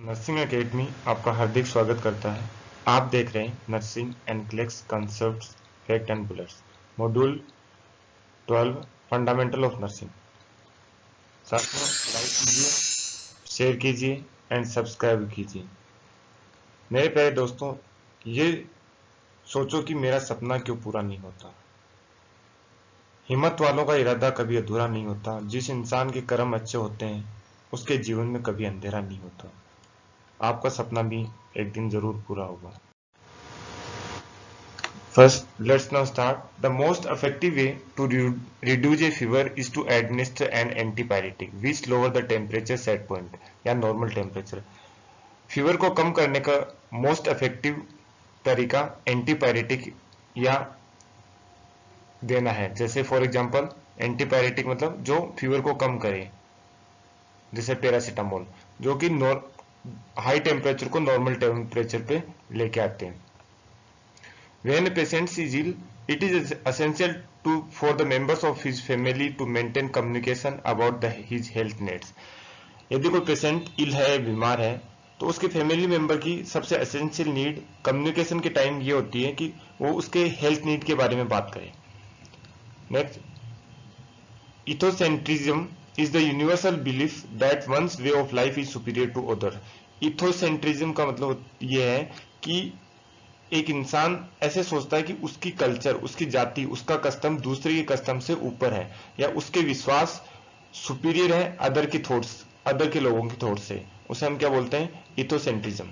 Nursing academy आपका हार्दिक स्वागत करता है। आप देख रहे हैं nursing and क्लेक्स concepts fact and bullets module 12 fundamental of nursing. साथियों, लाइक कीजिए, शेयर कीजिए एंड सब्सक्राइब कीजिए। मेरे प्यारे दोस्तों, ये सोचो कि मेरा सपना क्यों पूरा नहीं होता। हिम्मत वालों का इरादा कभी अधूरा नहीं होता। जिस इंसान के कर्म अच्छे होते हैं उसके जीवन में कभी अंधेरा नहीं होता। आपका सपना भी एक दिन जरूर पूरा होगा। First, let's now start. The most effective way to reduce a fever is to administer an antipyretic which lower the temperature set point या normal temperature. फीवर को कम करने का मोस्ट इफेक्टिव तरीका एंटीपायरेटिक या देना है। जैसे फॉर एग्जांपल एंटीपायरेटिक मतलब जो फीवर को कम करे, जैसे पैरासीटामोल, जो कि हाई टेम्परेचर को नॉर्मल टेम्परेचर पे लेके आते हैं। When a patient is ill, it is essential for the members of his family to maintain communication about his health needs. यदि कोई पेशेंट इल है, बीमार है, तो उसके फैमिली मेंबर की सबसे एसेंशियल नीड कम्युनिकेशन के टाइम ये होती है कि वो उसके हेल्थ नीड के बारे में बात करे। Next, ethnocentrism is the universal belief that one's way of life is superior to other. Ethnocentrism का मतलब ये है कि एक इंसान ऐसे सोचता है कि उसकी कल्चर, उसकी जाति, उसका कस्टम दूसरे के कस्टम से ऊपर है, या उसके विश्वास सुपीरियर है अदर की थॉट्स, अदर के लोगों की थॉट से। उसे हम क्या बोलते हैं? Ethnocentrism.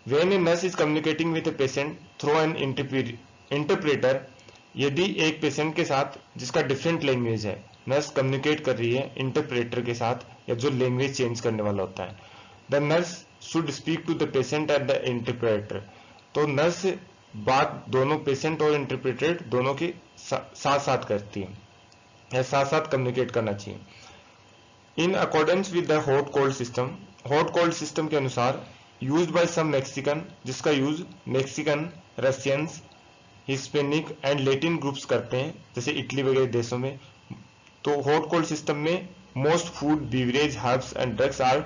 When a nurse is communicating with a patient through an interpreter, यदि एक पेशेंट के साथ जिसका डिफरेंट लैंग्वेज है, नर्स कम्युनिकेट कर रही है इंटरप्रेटर के साथ, या जो लैंग्वेज चेंज करने वाला होता है, the nurse should speak to the patient and the interpreter. तो नर्स बात दोनों पेशेंट और इंटरप्रेटर दोनों के साथ साथ करती है, या साथ साथ कम्युनिकेट करना चाहिए। In accordance with the hot cold system, hot cold system के अनुसार यूज्ड बाय सम मैक्सिकन, जिसका use Mexican, Russians, Hispanic and Latin groups करते हैं, जैसे इटली वगैरह देशों में। तो हॉट कोल्ड सिस्टम में most food, beverage, herbs and drugs are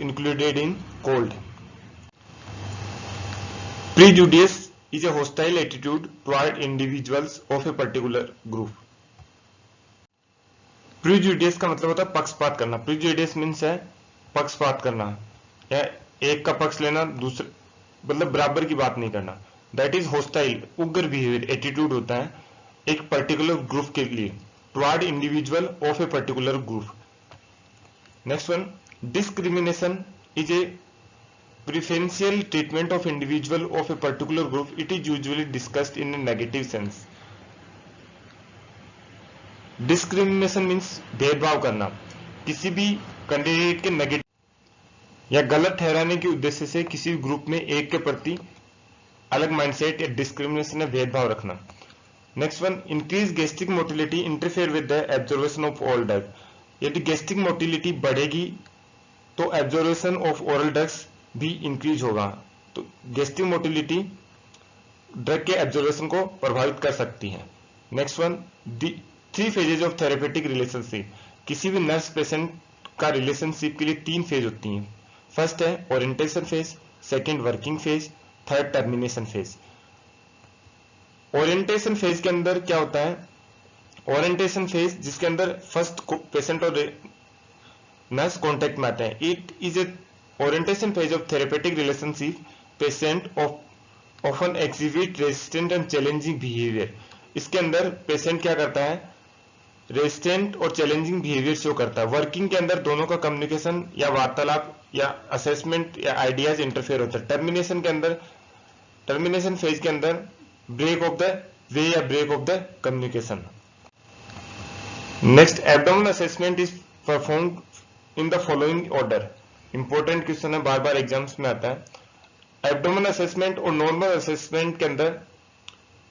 included in cold. Prejudice is a hostile attitude toward individuals of a particular group. Prejudice का मतलब होता है पक्षपात करना। Prejudice means है पक्षपात करना, या एक का पक्ष लेना, दूसरे मतलब बराबर की बात नहीं करना। That is hostile, उग्र बिहेवियर, एटीट्यूड होता है एक पर्टिकुलर ग्रुप के लिए, toward individual of a particular group. Next one, discrimination is a preferential treatment of individual of a particular group. It is usually discussed in a negative sense. Discrimination means भेदभाव करना, किसी भी candidate के negative या गलत ठहराने के उद्देश्य से किसी ग्रुप में एक के प्रति अलग माइंडसेट या डिस्क्रिमिनेशन या भेदभाव रखना। Next one, increase gastric motility interfere with the absorption of oral drug. यदि गैस्ट्रिक मोटिलिटी बढ़ेगी तो एब्जॉर्प्शन ऑफ ओरल ड्रग्स भी इंक्रीज होगा। तो गैस्ट्रिक मोटिलिटी ड्रग के एब्जॉर्प्शन को प्रभावित कर सकती है। Next one, three phases of therapeutic relationship. किसी भी नर्स पेशेंट का रिलेशनशिप के लिए तीन फेज होती हैं। फर्स्ट है orientation phase, second working phase, third termination phase. Orientation phase के अंदर क्या होता है? ओरिएंटेशन फेज जिसके अंदर फर्स्ट पेशेंट और नर्स कॉन्टेक्ट में आते हैं। It is A orientation phase of therapeutic relationship. Patient often exhibit resistant and challenging behavior. इसके अंदर पेशेंट क्या करता है? रेजिस्टेंट और चैलेंजिंग बिहेवियर शो करता है। वर्किंग के अंदर दोनों का कम्युनिकेशन या वार्तालाप या असेसमेंट या आइडियाज इंटरफेयर होता है। टर्मिनेशन के अंदर, टर्मिनेशन फेज के अंदर ब्रेक ऑफ द वे या break off the communication. Next, abdominal assessment is performed in the following order. Important question है, बार बार एग्जाम्स में आता है। एब्डोमिनल असेसमेंट और नॉर्मल असेसमेंट के अंदर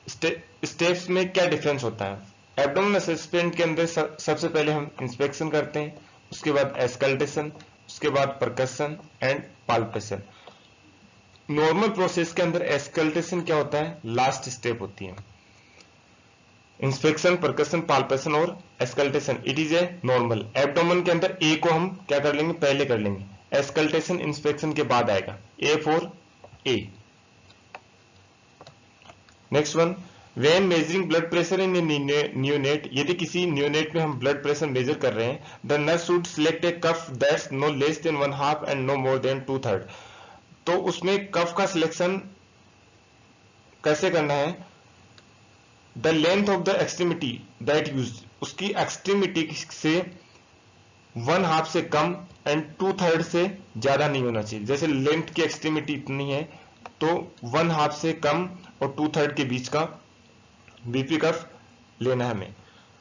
स्टेप्स में क्या डिफरेंस होता है? एब्डोमिनल असेसमेंट के अंदर सबसे पहले हम इंस्पेक्शन करते हैं, उसके बाद एस्कल्टेशन, उसके बाद percussion and palpation. Normal process के अंदर एस्कल्टेशन क्या होता है? लास्ट स्टेप होती है। इंस्पेक्शन, परकशन, पाल्पेशन और auscultation, it is a normal. Abdomen के अंदर ए को हम क्या कर लेंगे? पहले कर लेंगे। एस्कल्टेशन इंस्पेक्शन के बाद आएगा, A for a. Next one, when measuring blood pressure in neonate, यदि किसी न्यूनेट में हम ब्लड प्रेशर मेजर कर रहे हैं, the nurse should select a cuff that's no less than 1/2 and no more than 2/3। तो उसमें कफ का सिलेक्शन कैसे करना है, the length of the extremity that use, उसकी एक्सट्रीमिटी से 1/2 से कम एंड 2/3 से ज्यादा नहीं होना चाहिए। जैसे लेंथ की एक्सट्रीमिटी इतनी है तो 1/2 से कम और 2/3 के बीच का बीपी कफ लेना है हमें।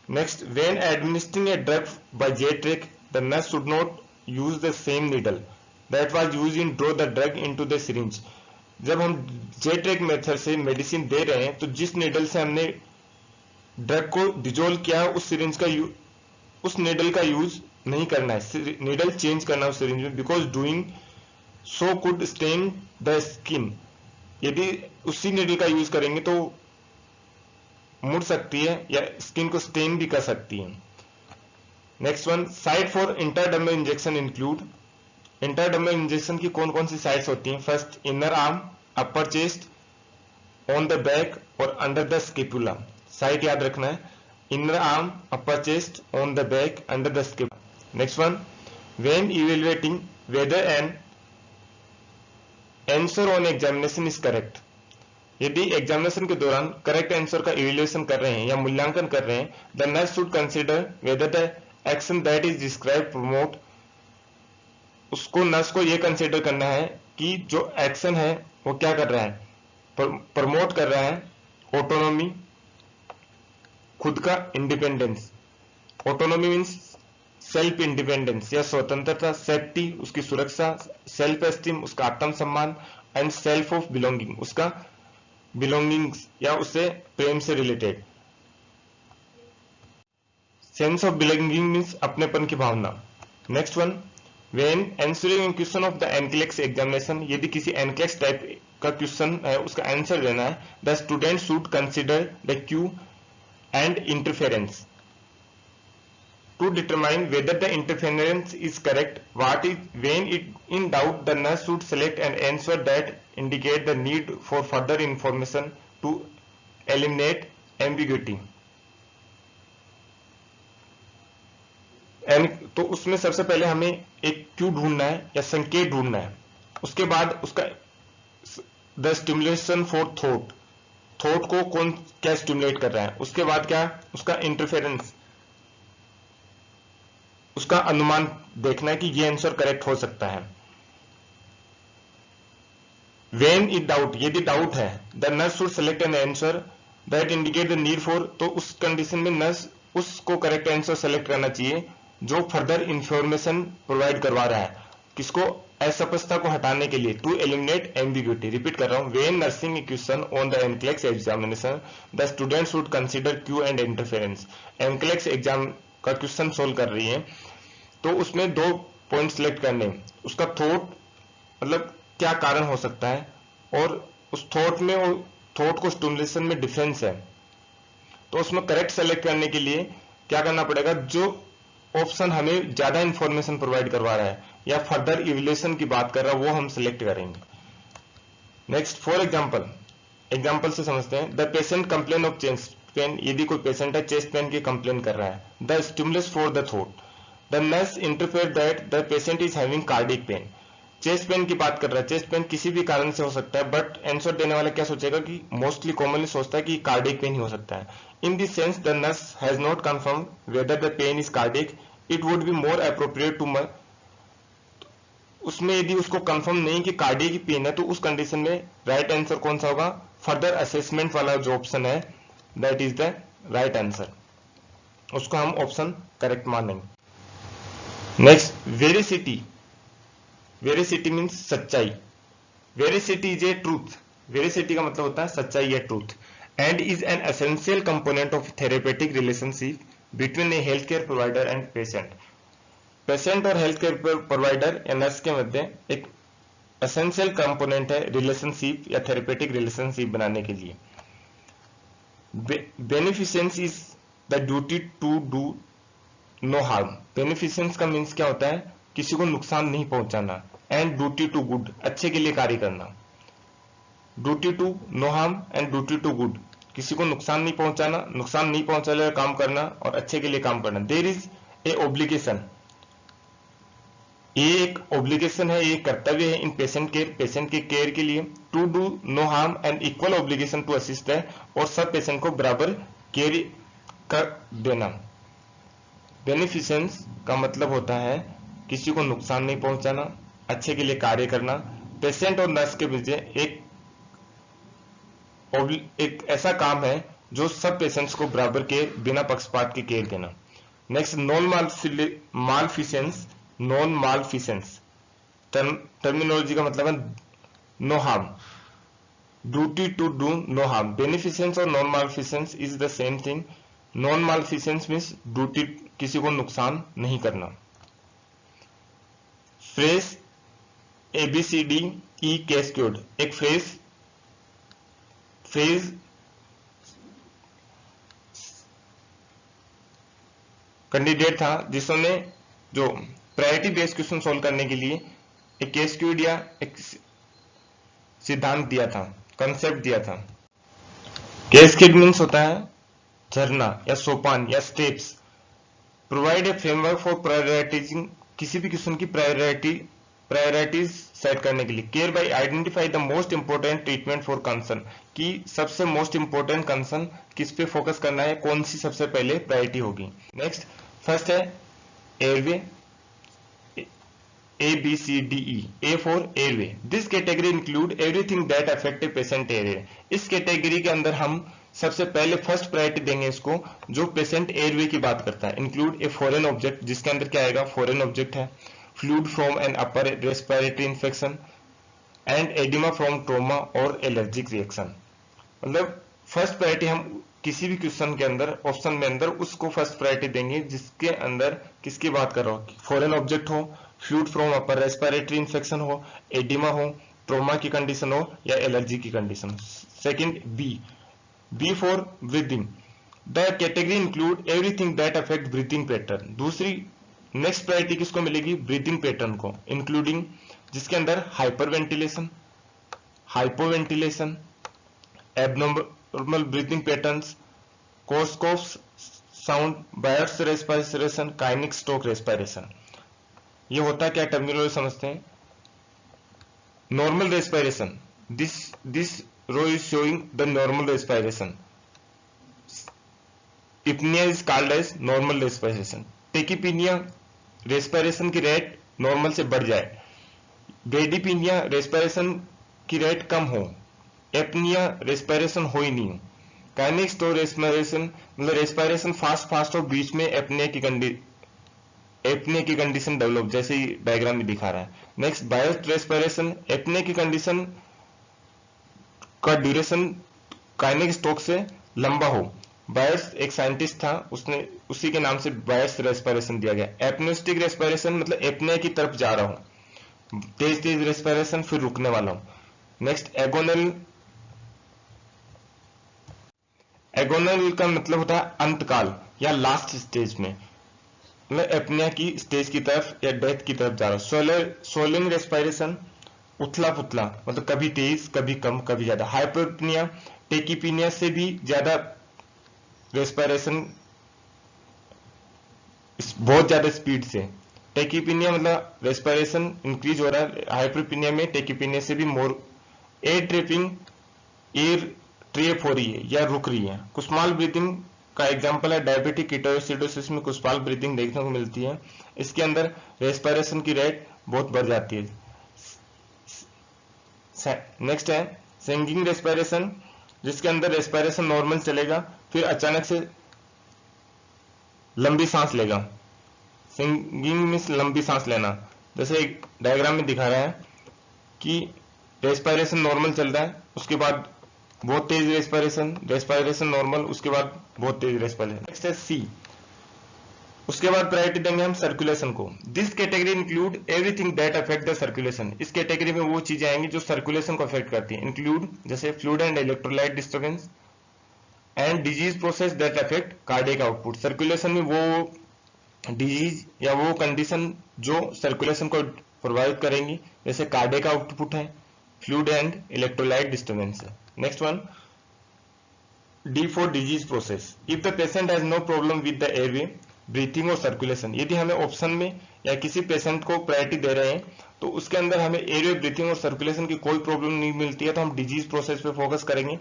Next, when administering a drug by Z track, the nurse should not use the same needle that was used in draw the drug into the syringe. जब हम जेट्रिक मेथड से मेडिसिन दे रहे हैं तो जिस नीडल से हमने ड्रग को डिजोल्व किया उस सिरिंज का उस नीडल का यूज नहीं करना है, नीडल चेंज करना है उस सिरिंज में, because doing so could stand the skin. यदि उसी नीडल का यूज करेंगे तो मुड़ सकती है या स्किन को स्टेन भी कर सकती है। Next one, site for intradermal injection include, intradermal injection की कौन कौन सी साइट्स होती हैं? First, inner arm, upper chest, on the back और अंडर द स्केपुला। साइट याद रखना है, inner arm, upper chest, on the back, under the scapula. Next one, when evaluating whether an answer on examination is correct, यदि examination के दौरान correct answer का evaluation कर रहे हैं या मूल्यांकन कर रहे हैं, the nurse should consider whether the action that is describe promote, उसको नर्स को यह कंसीडर करना है कि जो एक्शन है वो क्या कर रहा है, प्रमोट कर रहा है ऑटोनॉमी, खुद का independence. Autonomy means self independence या स्वतंत्रता, सेफ्टी उसकी सुरक्षा, सेल्फ एस्टीम उसका आत्मसम्मान, एंड सेल्फ ऑफ बिलोंगिंग उसका बिलोंगिंग्स या उससे प्रेम से related. Sense of belonging means अपनेपन की भावना। Next one, when answering question of the NCLEX examination, यदि किसी एनक्लेक्स टाइप का क्वेश्चन है उसका आंसर देना है, the student should consider the Q and interference to determine whether the interference is correct. What is, when it in doubt, the nurse should select an answer that indicate the need for further information to eliminate ambiguity. तो उसमें सबसे पहले हमें एक Q ढूंढना है या संकेत ढूंढना है, उसके बाद उसका the stimulation for thought, thought को कौन क्या स्टिमुलेट कर रहा है, उसके बाद क्या उसका इंटरफेरेंस, उसका अनुमान देखना है कि ये आंसर करेक्ट हो सकता है। व्हेन इन डाउट, यदि डाउट है, the nurse should select an answer that indicate the need for, तो उस कंडीशन में नर्स उसको करेक्ट आंसर सेलेक्ट करना चाहिए जो फर्दर इंफॉर्मेशन प्रोवाइड करवा रहा है, किसको, अस्पष्टता को हटाने के लिए, टू एलिमिनेट एम्बिग्यूटी। रिपीट कर रहा हूं, when nursing question on the NCLEX examination, the student should consider Q and interference. NCLEX exam का क्वेश्चन सोल्व कर रही है तो उसमें 2 पॉइंट सिलेक्ट करने, उसका थॉट मतलब क्या कारण हो सकता है और उस थॉट में और थॉट को स्टिमुलेशन में डिफरेंस है, तो उसमें करेक्ट सेलेक्ट करने के लिए क्या करना पड़ेगा, जो ऑप्शन हमें ज्यादा इंफॉर्मेशन प्रोवाइड करवा रहा है या फर्दर इवैल्यूएशन की बात कर रहा है वो हम सिलेक्ट करेंगे। नेक्स्ट, फॉर एग्जाम्पल से समझते हैं, the patient complain of chest pain, यदि कोई पेशेंट है चेस्ट पेन की कंप्लेन कर रहा है, the stimulus for the thought, the nurse interfere that the patient is having cardiac pain. Chest pain की बात कर रहा है, चेस्ट पेन किसी भी कारण से हो सकता है, बट आंसर देने वाला क्या सोचेगा कि मोस्टली कॉमनली सोचता है कि कार्डिक पेन ही हो सकता है। In this sense the nurse has not confirm whether the pain is cardiac, it would be more appropriate to, उसमें यदि उसको कंफर्म नहीं कि कार्डिक की पेन है तो उस कंडीशन में राइट आंसर कौन सा होगा, फर्दर असेसमेंट वाला जो ऑप्शन है that is the right answer, उसको हम ऑप्शन करेक्ट मानेंगे। नेक्स्ट, वेरिसिटी, वेरिसिटी मीन्स सच्चाई, veracity is a truth, veracity का मतलब होता है सच्चाई या truth, and is an essential component of therapeutic relationship between A health care provider and patient. Patient और हेल्थ केयर प्रोवाइडर या नर्स के मध्य एक एसेंशियल कंपोनेंट है रिलेशनशिप या थेरेपेटिक रिलेशनशिप बनाने के लिए। बेनिफिशेंस is the duty to do no harm, बेनिफिशेंस का मीन्स क्या होता है, किसी को नुकसान नहीं पहुंचाना, एंड ड्यूटी टू गुड, अच्छे के लिए कार्य करना। Duty to no harm and duty to good, किसी को नुकसान नहीं पहुंचाना, नुकसान नहीं पहुंचाने का काम करना और अच्छे के लिए काम करना। देयर इज ए ऑब्लिगेशन, ये एक ऑब्लिगेशन है, ये कर्तव्य है इन पेशेंट के केयर के लिए। To do no harm and equal obligation to assist है, और सब पेशेंट को बराबर केयर कर देना। बेनिफिशेंस का मतलब होता है किसी को नुकसान नहीं पहुंचाना, अच्छे के लिए कार्य करना। पेशेंट और नर्स के बीच एक ऐसा काम है जो सब पेशेंट्स को बराबर केयर, बिना पक्षपात के केयर देना। Next, non maleficence. Non maleficence terminology का मतलब है no harm, duty to do no harm. Beneficence और non maleficence is the same thing. Non maleficence means duty, किसी को नुकसान नहीं करना। फ्रेज ABCDE कैस्केड, एक फ्रेज कैंडिडेट था जिसने जो प्रायोरिटी बेस्ड क्वेश्चन सोल्व करने के लिए एक कैस्केड या एक सिद्धांत दिया था, कंसेप्ट दिया था। कैस्केड मीन्स होता है झरना या सोपान या steps. Provide a framework for prioritising, किसी भी क्वेश्चन की प्रायोरिटीज सेट करने के लिए। Care by identify the most important treatment for concern, कि सबसे मोस्ट इंपोर्टेंट कंसर्न किस पे फोकस करना है, कौन सी सबसे पहले प्रायोरिटी होगी। नेक्स्ट, फर्स्ट है airway, ABCDE। A for airway, this category include everything that affect a patient airway. इस कैटेगरी के अंदर हम सबसे पहले फर्स्ट प्रायोरिटी देंगे इसको जो पेशेंट एयरवे की बात करता है। इंक्लूड ए फॉरेन ऑब्जेक्ट, जिसके अंदर क्या आएगा, फॉरेन ऑब्जेक्ट है। Fluid from an upper respiratory infection and oedema from trauma और एलर्जिक रिएक्शन। मतलब फर्स्ट प्रायोरिटी हम किसी भी क्वेश्चन के अंदर, ऑप्शन में अंदर उसको फर्स्ट प्रायोरिटी देंगे जिसके अंदर किसकी बात कर रहा हो, फॉरेन ऑब्जेक्ट हो, fluid from upper respiratory infection हो, एडिमा हो, ट्रोमा की कंडीशन हो या एलर्जी की condition. Second, B for breathing, the category include everything that affect breathing pattern. दूसरी नेक्स्ट प्रायोरिटी किसको मिलेगी, ब्रीथिंग पैटर्न को, इंक्लूडिंग जिसके अंदर hyper ventilation, hypoventilation, abnormal breathing patterns, Korsakoff's sound, Biot's respiration, काइनिक स्टोक रेस्पिरेशन। ये होता क्या, टर्मिनोलॉजी समझते हैं। Normal respiration, this row is showing the normal respiration. Eupnoea is called as normal respiration. Tachypnoea, respiration की rate normal से बढ़ जाए। ब्रेडीपीनिया, रेस्पिरेशन की रेट कम हो। एपनिया, रेस्पिरेशन हो ही नहीं हो। काइनिक स्टोक रेस्पिरेशन मतलब रेस्पिरेशन फास्ट हो, बीच में एपनिया की कंडीशन डेवलप, जैसे ही डायग्राम में दिखा रहा है। नेक्स्ट, बायर्स रेस्पिरेशन, एपनिया की कंडीशन का ड्यूरेशन काइनिक स्टोक से लंबा हो। बायर्स एक साइंटिस्ट था, उसने उसी के नाम से बायर्स रेस्पिरेशन दिया गया। एपनिस्टिक रेस्पिरेशन मतलब एपनिया की तरफ जा रहा हूं, तेज रेस्पिरेशन, फिर रुकने वाला हूं। नेक्स्ट, एगोनल का मतलब होता है अंतकाल या लास्ट स्टेज में, मतलब एपनिया की स्टेज की तरफ या डेथ की तरफ जा रहा हूं। सोलिंग रेस्पिरेशन, उथला पुथला मतलब कभी तेज, कभी कम, कभी ज्यादा। हाइपोपनिया, टेकिपीनिया से भी ज्यादा रेस्पिरेशन, बहुत ज्यादा स्पीड से। टेकिपीनिया मतलब रेस्पिरेशन इंक्रीज हो रहा है, हाइपरपीनिया में टेकिपीनिया से भी मोर। एयर ट्रेपिंग, एयर ट्रेप हो रही है या रुक रही है। कुस्माल ब्रीथिंग का एग्जांपल है डायबिटिक कीटोएसिडोसिस में कुस्माल ब्रीथिंग देखने को मिलती है। इसके अंदर रेस्पिरेशन की रेट बहुत बढ़ जाती है। नेक्स्ट है सिंगिंग रेस्पिरेशन, जिसके अंदर रेस्पिरेशन नॉर्मल चलेगा, फिर अचानक से लंबी सांस लेगा। सिंगिंग मीन्स लंबी सांस लेना, जैसे एक डायग्राम में दिखा रहा है कि रेस्पिरेशन नॉर्मल चल रहा है, उसके बाद बहुत तेज रेस्पिरेशन नॉर्मल, उसके बाद बहुत तेज रेस्पिरेशन। नेक्स्ट है सी, उसके बाद प्रायोरिटी देंगे हम सर्कुलेशन को। This category include everything that affect the circulation. इस कैटेगरी में वो चीजें आएंगी जो सर्कुलेशन को अफेक्ट करती हैं। इंक्लूड जैसे fluid and electrolyte disturbance and disease process that affect cardiac output. Circulation में वो डिजीज या वो कंडीशन जो सर्कुलेशन को प्रोवाइड करेंगी, जैसे कार्डियक आउटपुट है, फ्लूइड एंड इलेक्ट्रोलाइट डिस्टर्बेंस है। Next one, D for disease process. If the patient has no problem with the airway, breathing और सर्कुलेशन। यदि हमें ऑप्शन में या किसी पेशेंट को प्रायोरिटी दे रहे हैं तो उसके अंदर हमें एयरवे, ब्रीथिंग और सर्कुलेशन की कोई प्रॉब्लम नहीं मिलती है, तो हम डिजीज प्रोसेस पे फोकस करेंगे।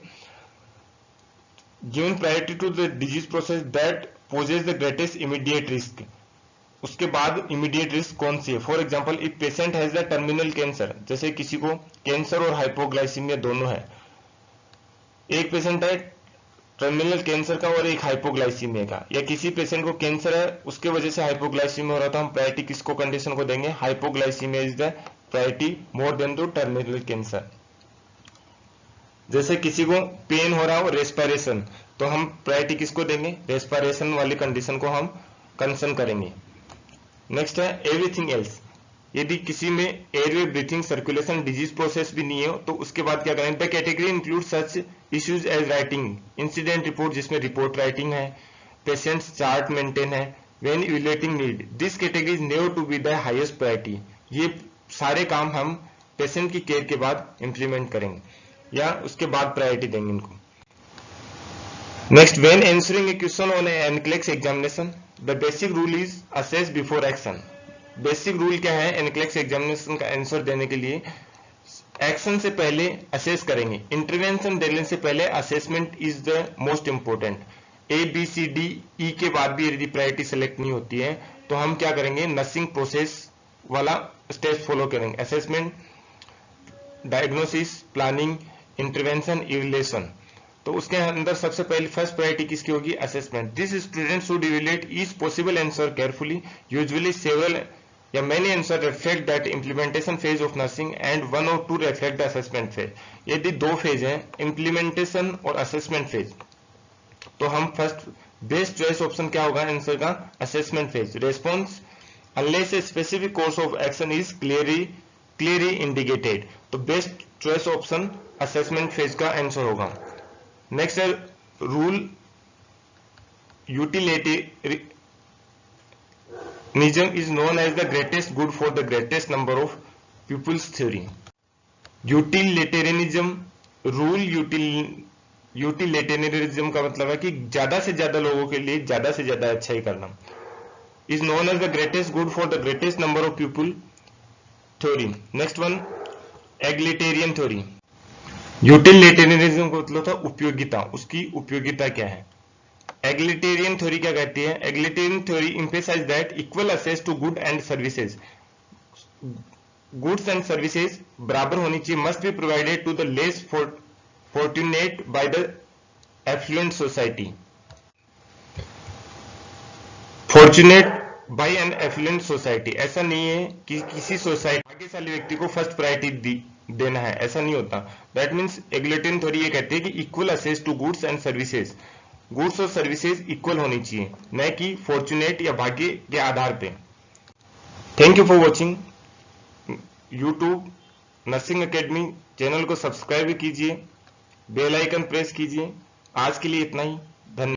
Given priority to the disease process that poses the greatest immediate risk. उसके बाद इमीडिएट रिस्क कौन सी है? For example, if patient has the terminal cancer, जैसे किसी को कैंसर और हाइपोग्लाइसीमिया दोनों है, एक पेशेंट है टर्मिनल कैंसर का और एक हाइपोग्लाइसीमिया का, या किसी पेशेंट को कैंसर है उसके वजह से हाइपोग्लाइसीमिया हो रहा था, हम प्रायोरिटी किसको कंडीशन को देंगे? Hypoglycaemia is the priority more than the terminal cancer. जैसे किसी को पेन हो रहा हो, रेस्पिरेशन, तो हम प्रायोरिटी किसको देंगे? रेस्पिरेशन वाली कंडीशन को हम कंसर्न करेंगे। नेक्स्ट है एवरीथिंग एल्स। यदि किसी में airway, breathing, circulation, disease process भी नहीं है तो उसके बाद क्या करेंगे? The category include such issues as writing incident report, जिसमें रिपोर्ट राइटिंग है, पेशेंट्स चार्ट मेंटेन है, when evaluating need this category is never to be the highest priority. ये सारे काम हम पेशेंट की केयर के बाद इंप्लीमेंट करेंगे या उसके बाद प्रायोरिटी देंगे इनको। Next, when answering A question on NCLEX examination the basic rule is assess before action. Basic rule क्या है एनक्लेक्स एग्जामिनेशन का आंसर देने के लिए? एक्शन से पहले असेस करेंगे, इंटरवेंशन देने से पहले assessment is the most important. A B C D E के बाद भी यदि प्रायोरिटी सेलेक्ट नहीं होती है तो हम क्या करेंगे? नर्सिंग प्रोसेस वाला स्टेप फॉलो करेंगे, assessment, diagnosis, planning, intervention, evaluation. तो उसके अंदर सबसे पहले फर्स्ट प्रायोरिटी किसकी होगी? Assessment. This student should evaluate each possible answer carefully, usually several या many answer reflect that implementation phase of nursing and one or two reflect the assessment phase। यदि दो फेज है, implementation और assessment phase, तो हम first best choice option क्या होगा answer का? assessment phase। response unless a specific course of action is clearly indicated, तो best choice option assessment phase का आंसर होगा। नेक्स्ट है rule Utilitarianism is known as the greatest good for the greatest number of pupils theory। Utilitarianism rule, utilitarianism का मतलब है कि ज्यादा से ज्यादा लोगों के लिए ज्यादा से ज्यादा अच्छा ही करना। Is known as the greatest good for the greatest number of people theory. Next one, egalitarian theory. Utilitarianism का मतलब था उपयोगिता, उसकी उपयोगिता क्या है? एग्लिटेरियन थ्योरी क्या कहती है? Egalitarian theory emphasise that equal access to good and services. Goods and services बराबर होनी चाहिए, must be provided to the less fortunate by the affluent society. Fortunate by an affluent society, ऐसा नहीं है कि किसी सोसाइटी भाग्यशाली व्यक्ति को फर्स्ट प्रायोरिटी देना है, ऐसा नहीं होता। दैट मीन्स एग्लिटेरियन थ्योरी ये कहती है कि equal access to goods and services, goods और सर्विसेज इक्वल होनी चाहिए, न कि फॉर्चुनेट या भाग्य के आधार पे। Thank you for watching. YouTube nursing academy channel को सब्सक्राइब कीजिए, बेल आइकन प्रेस कीजिए। आज के लिए इतना ही, धन्यवाद।